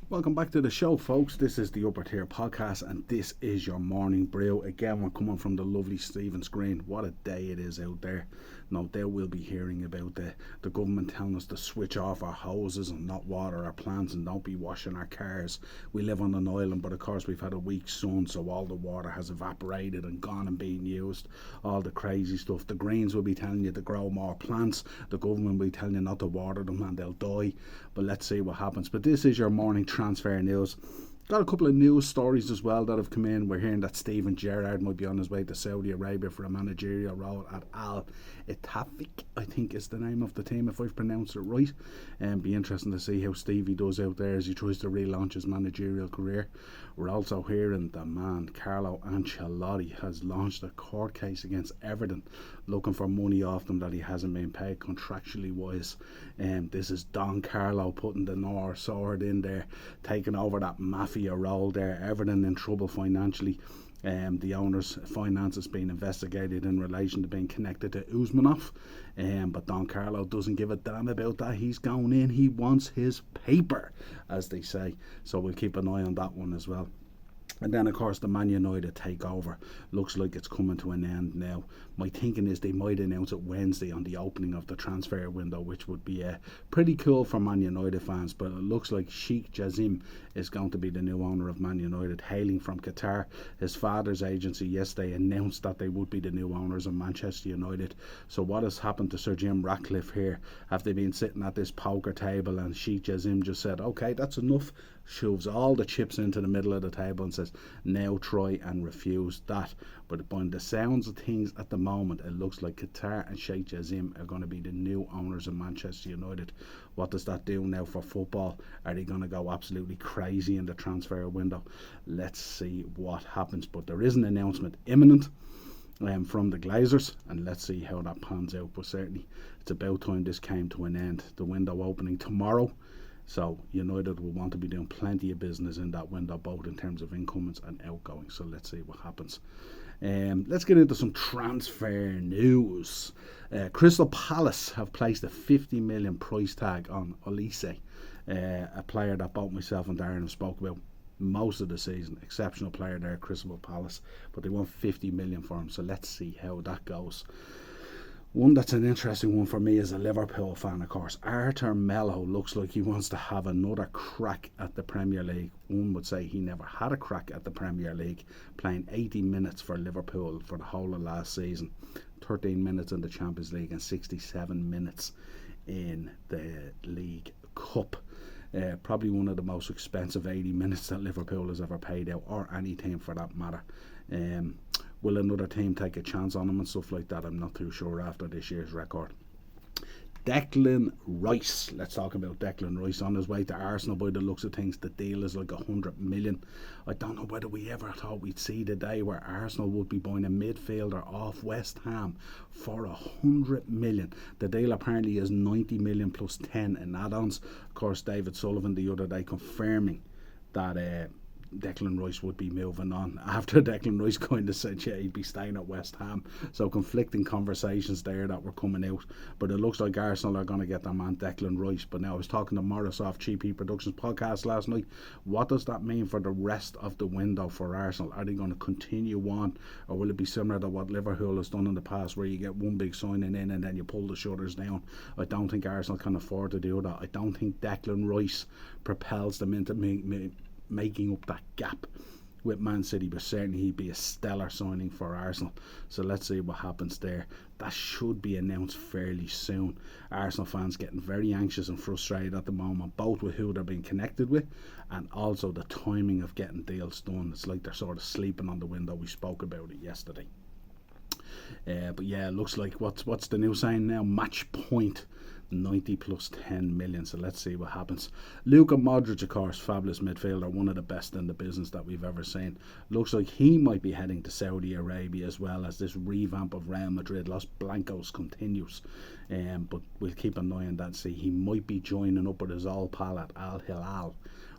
Welcome back to the show, folks. This is the Upper Tier Podcast, and this is your morning brew. Again, we're coming from the lovely Stephen's Green. What a day it is out there. No doubt we'll be hearing about the government telling us to switch off our hoses and not water our plants and don't be washing our cars. We live on an island, but of course we've had a weak sun, so all the water has evaporated and gone and being used. All the crazy stuff. The Greens will be telling you to grow more plants. The government will be telling you not to water them and they'll die. But let's see what happens. But this is your morning transfer news. Got a couple of news stories as well that have come in. We're hearing that Steven Gerrard might be on his way to Saudi Arabia for a managerial role at Al Ittihad, I think is the name of the team, if I've pronounced it right. Be interesting to see how Stevie does out there as he tries to relaunch his managerial career. We're also hearing the man Carlo Ancelotti has launched a court case against Everton, looking for money off them that he hasn't been paid contractually wise. This is Don Carlo putting the North sword in there, taking over that mafia role there. Everton in trouble financially. The owner's finances being investigated in relation to being connected to Usmanov. But Don Carlo doesn't give a damn about that. He's going in. He wants his paper, as they say. So we'll keep an eye on that one as well. And then, of course, the Man United takeover looks like it's coming to an end now. My thinking is they might announce it Wednesday on the opening of the transfer window, which would be pretty cool for Man United fans. But it looks like Sheikh Jassim is going to be the new owner of Man United, hailing from Qatar. His father's agency yesterday announced that they would be the new owners of Manchester United. So what has happened to Sir Jim Ratcliffe here? Have they been sitting at this poker table and Sheikh Jassim just said, okay, that's enough, shoves all the chips into the middle of the table and says, now try and refuse that? But by the sounds of things at the moment, it looks like Qatar and Sheikh Jassim are going to be the new owners of Manchester United. What does that do now for football? Are they going to go absolutely crazy in the transfer window? Let's see what happens. But there is an announcement imminent from the Glazers, and let's see how that pans out. But certainly it's about time this came to an end. The window opening tomorrow, so United will want to be doing plenty of business in that window, both in terms of incomings and outgoings. So let's see what happens. Let's get into some transfer news. Crystal Palace have placed a 50 million price tag on Olise, a player that both myself and Darren have spoke about most of the season. Exceptional player there, Crystal Palace, but they want 50 million for him. So let's see how that goes. One that's an interesting one for me as a Liverpool fan, of course. Arthur Melo looks like he wants to have another crack at the Premier League. One would say he never had a crack at the Premier League, playing 80 minutes for Liverpool for the whole of last season, 13 minutes in the Champions League and 67 minutes in the League Cup. Probably one of the most expensive 80 minutes that Liverpool has ever paid out, or any team for that matter. Will another team take a chance on him and stuff like that? I'm not too sure after this year's record. Declan Rice. Let's talk about Declan Rice on his way to Arsenal. By the looks of things, the deal is like 100 million. I don't know whether we ever thought we'd see the day where Arsenal would be buying a midfielder off West Ham for 100 million. The deal apparently is 90 million plus 10 in add-ons. Of course, David Sullivan the other day confirming that Declan Rice would be moving on after Declan Rice kind of said he'd be staying at West Ham. So conflicting conversations there that were coming out, but it looks like Arsenal are going to get their man Declan Rice. But now I was talking to Morris off GP Productions podcast last night. What does that mean for the rest of the window for Arsenal? Are they going to continue on, or will it be similar to what Liverpool has done in the past, where you get one big signing in and then you pull the shutters down? I don't think Arsenal can afford to do that. I don't think Declan Rice propels them into making up that gap with Man City, but certainly he'd be a stellar signing for Arsenal. So let's see what happens there. That should be announced fairly soon. Arsenal fans getting very anxious and frustrated at the moment, both with who they're being connected with and also the timing of getting deals done. It's like they're sort of sleeping on the window. We spoke about it yesterday. But yeah, it looks like what's the new saying now? Match point 90 plus 10 million. So let's see what happens. Luka Modric, of course, fabulous midfielder, one of the best in the business that we've ever seen. Looks like he might be heading to Saudi Arabia as well, as this revamp of Real Madrid Los Blancos continues. But we'll keep an eye on that. See, he might be joining up with his old pal at Al Hilal,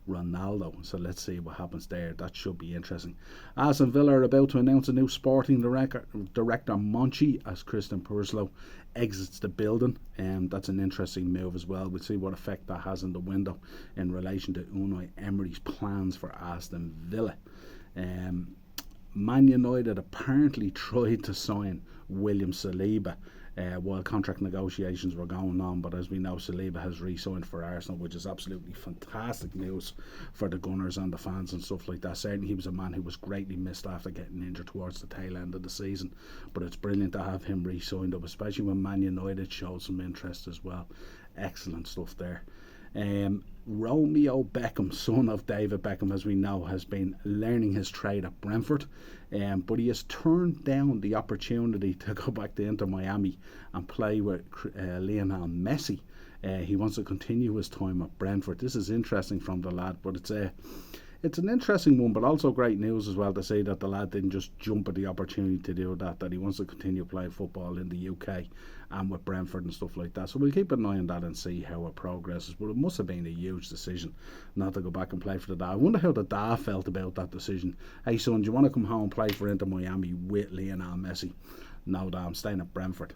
Ronaldo. So let's see what happens there. That should be interesting. Aston Villa are about to announce a new sporting director Monchi, as Christian Purslow exits the building. That's an interesting move as well. We'll see what effect that has in the window in relation to Unai Emery's plans for Aston Villa. Man United apparently tried to sign William Saliba while contract negotiations were going on, but as we know, Saliba has re-signed for Arsenal, which is absolutely fantastic news for the Gunners and the fans and stuff like that. Certainly he was a man who was greatly missed after getting injured towards the tail end of the season, but it's brilliant to have him re-signed up, especially when Man United showed some interest as well. Excellent stuff there. Romeo Beckham, son of David Beckham, as we know, has been learning his trade at Brentford, but he has turned down the opportunity to go back to Inter Miami and play with Lionel Messi. He wants to continue his time at Brentford. This is interesting from the lad, but it's an interesting one, but also great news as well to say that the lad didn't just jump at the opportunity to do that he wants to continue playing football in the UK and with Brentford and stuff like that. So we'll keep an eye on that and see how it progresses. But it must have been a huge decision not to go back and play for the dad. I wonder how the dad felt about that decision. Hey son, do you want to come home and play for Inter Miami with Lionel Messi? No, Dad, I'm staying at Brentford.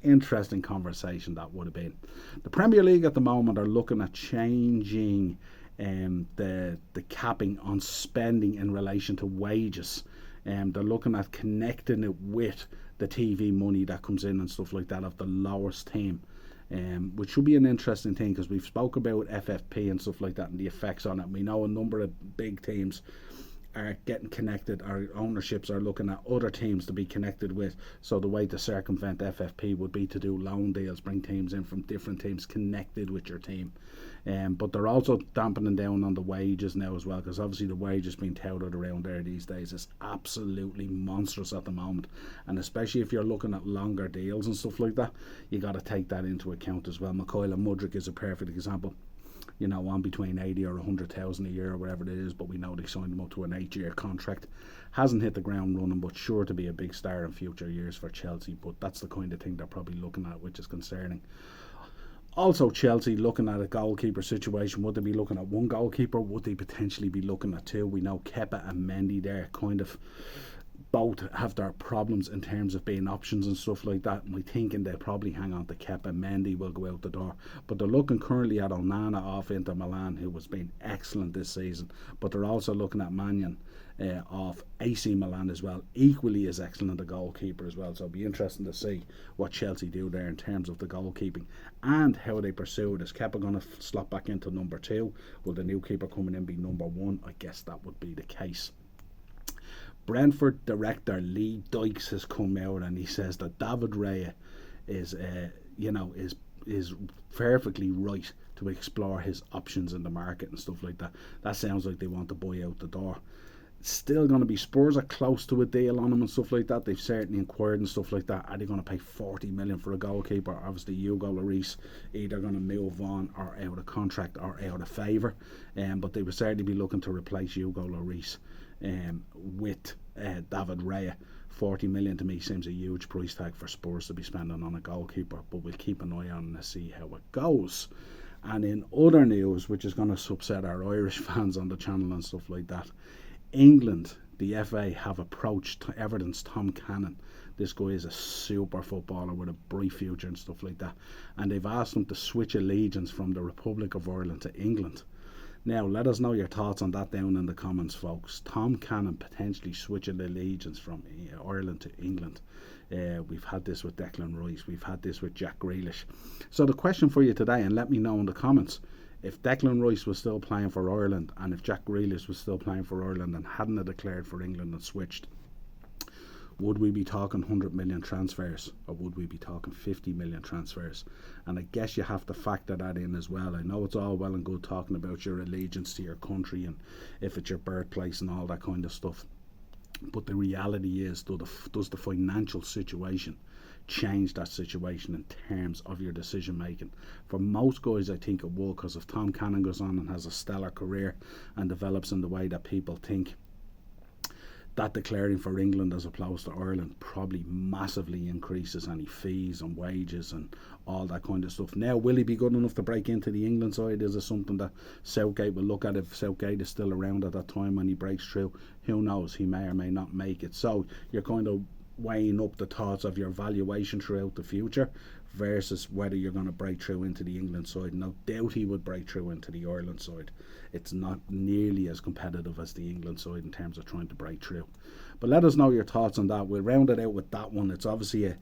Interesting conversation that would have been. The Premier League at the moment are looking at changing the capping on spending in relation to wages. They're looking at connecting it with the TV money that comes in and stuff like that of the lowest team, which should be an interesting thing because we've spoke about FFP and stuff like that and the effects on it. And we know a number of big teams are getting connected, our ownerships are looking at other teams to be connected with. So the way to circumvent FFP would be to do loan deals, bring teams in from different teams connected with your team. But they're also dampening down on the wages now as well, because obviously the wages being touted around there these days is absolutely monstrous at the moment, and especially if you're looking at longer deals and stuff like that, you got to take that into account as well. Mikhail Mudryk is a perfect example. You know, on between 80 or 100,000 a year or whatever it is, but we know they signed him up to an 8-year contract. Hasn't hit the ground running, but sure to be a big star in future years for Chelsea. But that's the kind of thing they're probably looking at, which is concerning. Also, Chelsea looking at a goalkeeper situation. Would they be looking at one goalkeeper? Would they potentially be looking at two? We know Kepa and Mendy there kind of both have their problems in terms of being options and stuff like that, and we're thinking they'll probably hang on to Kepa. Mendy will go out the door, but they're looking currently at Onana off Inter Milan, who has been excellent this season, but they're also looking at Mannion off AC Milan as well, equally as excellent a goalkeeper as well. So it'll be interesting to see what Chelsea do there in terms of the goalkeeping and how they pursue it. Is Kepa going to slot back into number 2? Will the new keeper coming in be number 1? I guess that would be the case. Brentford director Lee Dykes has come out and he says that David Raya is perfectly right to explore his options in the market and stuff like that. That sounds like they want to buy out the door. Still going to be Spurs are close to a deal on him and stuff like that. They've certainly inquired and stuff like that. Are they going to pay 40 million for a goalkeeper? Obviously Hugo Lloris either going to move on or out of contract or out of favour, but they would certainly be looking to replace Hugo Lloris with David Raya. 40 million to me seems a huge price tag for Spurs to be spending on a goalkeeper, but we'll keep an eye on and see how it goes. And in other news, which is going to upset our Irish fans on the channel and stuff like that, England, the FA, have approached Everton's Tom Cannon. This guy is a super footballer with a bright future and stuff like that, and they've asked him to switch allegiance from the Republic of Ireland to England. Now, let us know your thoughts on that down in the comments, folks. Tom Cannon potentially switching allegiance from Ireland to England. We've had this with Declan Rice. We've had this with Jack Grealish. So the question for you today, and let me know in the comments, if Declan Rice was still playing for Ireland and if Jack Grealish was still playing for Ireland and hadn't declared for England and switched, would we be talking 100 million transfers or would we be talking 50 million transfers? And I guess you have to factor that in as well. I know it's all well and good talking about your allegiance to your country and if it's your birthplace and all that kind of stuff, but the reality is, does the financial situation change that situation in terms of your decision making? For most guys I think it will, because if Tom Cannon goes on and has a stellar career and develops in the way that people think, that declaring for England as opposed to Ireland probably massively increases any fees and wages and all that kind of stuff. Now, will he be good enough to break into the England side? Is it something that Southgate will look at if Southgate is still around at that time when he breaks through? Who knows? He may or may not make it. So you're kind of weighing up the thoughts of your valuation throughout the future versus whether you're going to break through into the England side. No doubt he would break through into the Ireland side. It's not nearly as competitive as the England side in terms of trying to break through. But let us know your thoughts on that. We'll round it out with that one. It's obviously a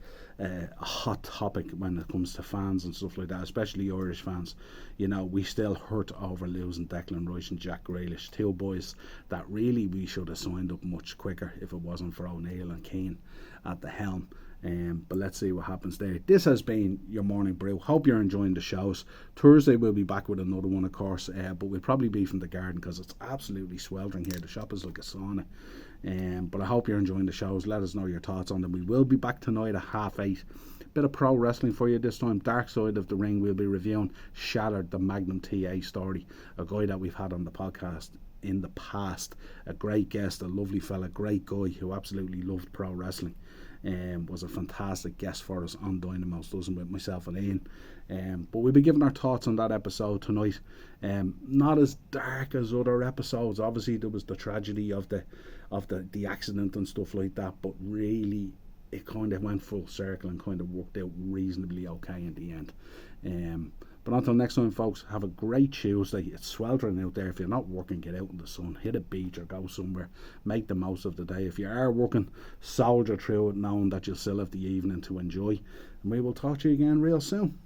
hot topic when it comes to fans and stuff like that, especially Irish fans. You know, we still hurt over losing Declan Rice and Jack Grealish, two boys that really we should have signed up much quicker if it wasn't for O'Neill and Keane at the helm. But let's see what happens there. This has been your morning brew. Hope you're enjoying the shows. Thursday we'll be back with another one, of course, but we'll probably be from the garden because it's absolutely sweltering here. The shop is like a sauna. But I hope you're enjoying the shows. Let us know your thoughts on them. We will be back tonight at 8:30. Bit of pro wrestling for you this time. Dark Side of the Ring. We'll be reviewing Shattered, the Magnum TA story, a guy that we've had on the podcast in the past. A great guest, a lovely fella, great guy who absolutely loved pro wrestling. Was a fantastic guest for us on Dynamo's Dozen with myself and Ian. But we'll be giving our thoughts on that episode tonight. Not as dark as other episodes. Obviously there was the tragedy of the accident and stuff like that, but really it kind of went full circle and kind of worked out reasonably okay in the end. But until next time, folks, have a great Tuesday. It's sweltering out there. If you're not working, get out in the sun, hit a beach or go somewhere. Make the most of the day. If you are working, soldier through it, knowing that you'll still have the evening to enjoy. And we will talk to you again real soon.